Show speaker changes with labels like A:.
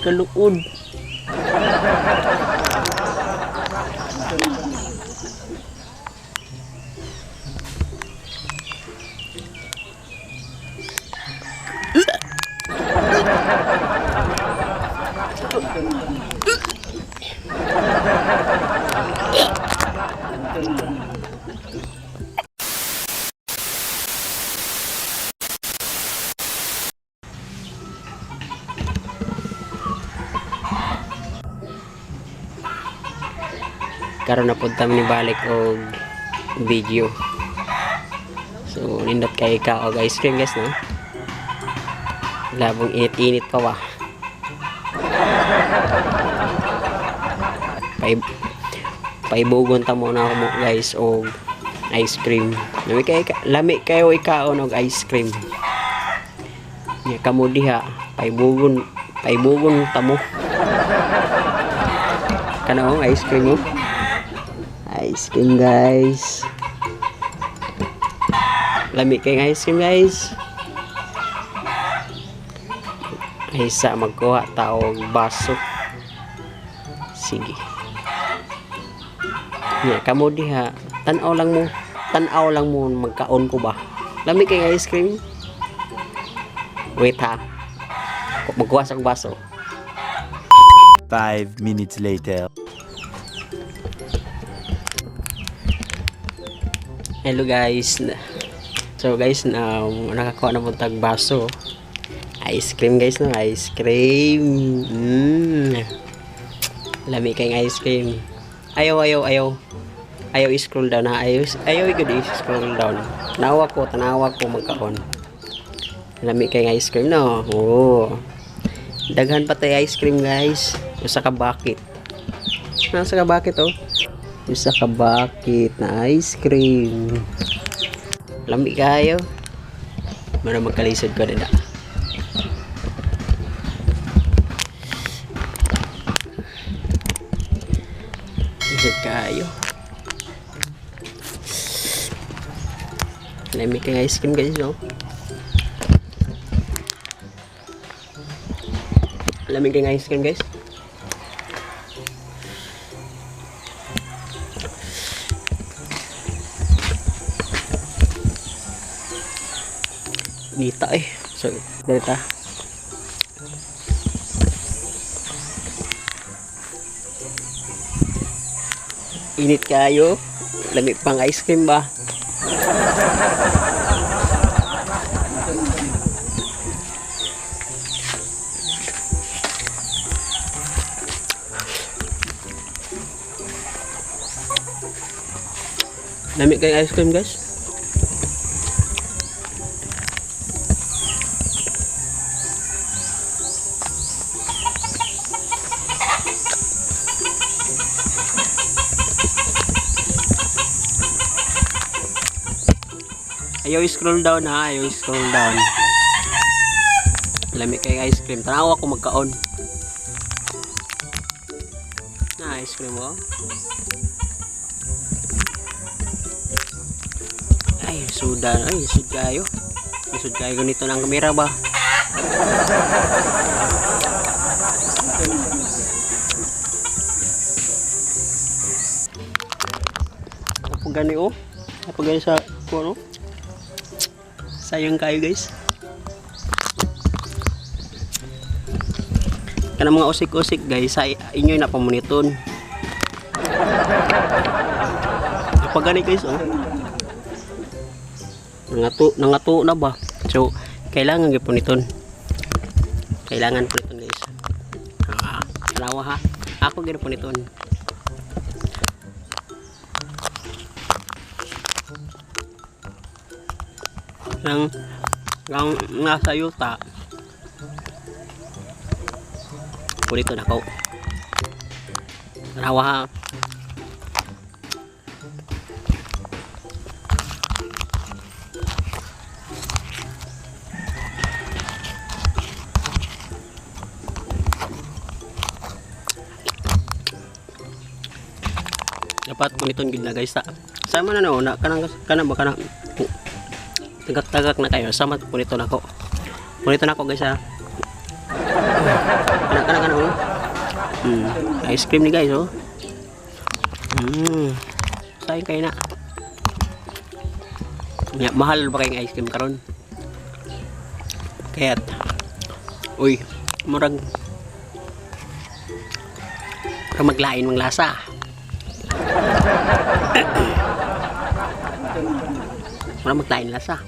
A: kaluod. Karon na punta ni balik og video. So nindot kay ka og ice cream guys no. Labong init-init pa ba. Paibugon ta muna ako mo guys og ice cream. Lami kayo ikaon og ice cream. Nya kamo diha paibugon ta mo. Kana og ice cream mo. Ice cream guys. Lami kay ice cream guys. Ay sa magkuha ta og baso. Sige. Nya kamo diha tan-aw lang mo magkaon ko ba. Lami kay ice cream. Wait ha. Magkuha sa baso.
B: 5 minutes later.
A: Hello guys. So guys, nakakuha na po tag baso. Ice cream guys no, ice cream. Lami kay ice cream. Ayaw i-scroll down ha. Ayaw i-good i-scroll down. Tanawa ko magkaon. Lami kay ice cream no. Oh. Daghan pa tay ice cream guys. Usa ka bucket. Nasa ka bucket oh. Isa ka bucket na ice cream. Lami kayo. Mara magkalisod ko na. Lisod kayo. Lami kay ice cream guys no. Lami kay ice cream guys. Nita so dito init kayo, lami pang ice cream ba. Lami kay ice cream guys. Ayaw scroll down ha, ayaw scroll down. Lami kay ice cream. Tanawa ko magkaon. Na ice cream mo. Ay, sudan. Ay, sud kayo. Sud kayo ganito ng kamera ba? Apa gani oh? Apa gani sa kuno? Sayang kayo guys. Kana mga usik-usik guys, sa inyo na pamuniton. Pag gani guys oh. Nangato na ba? So kailangan gipuniton. Kailangan puniton guys. Alawa ha. Ako gipuniton. Nang nasa yuta pulito na ko rawa ha. Dapat puniton gid na guys ta. Sama na no na kanang ba kanang tagak-tagak na kayo. Sama punito na ko. Punito na ko guys ha. Kana oh. Ice cream ni guys oh. Sayang kayo na. Ya, mahal ba kayong ice cream karon? Kaya't uy, murag maglain mang lasa. Murag maglain lasa.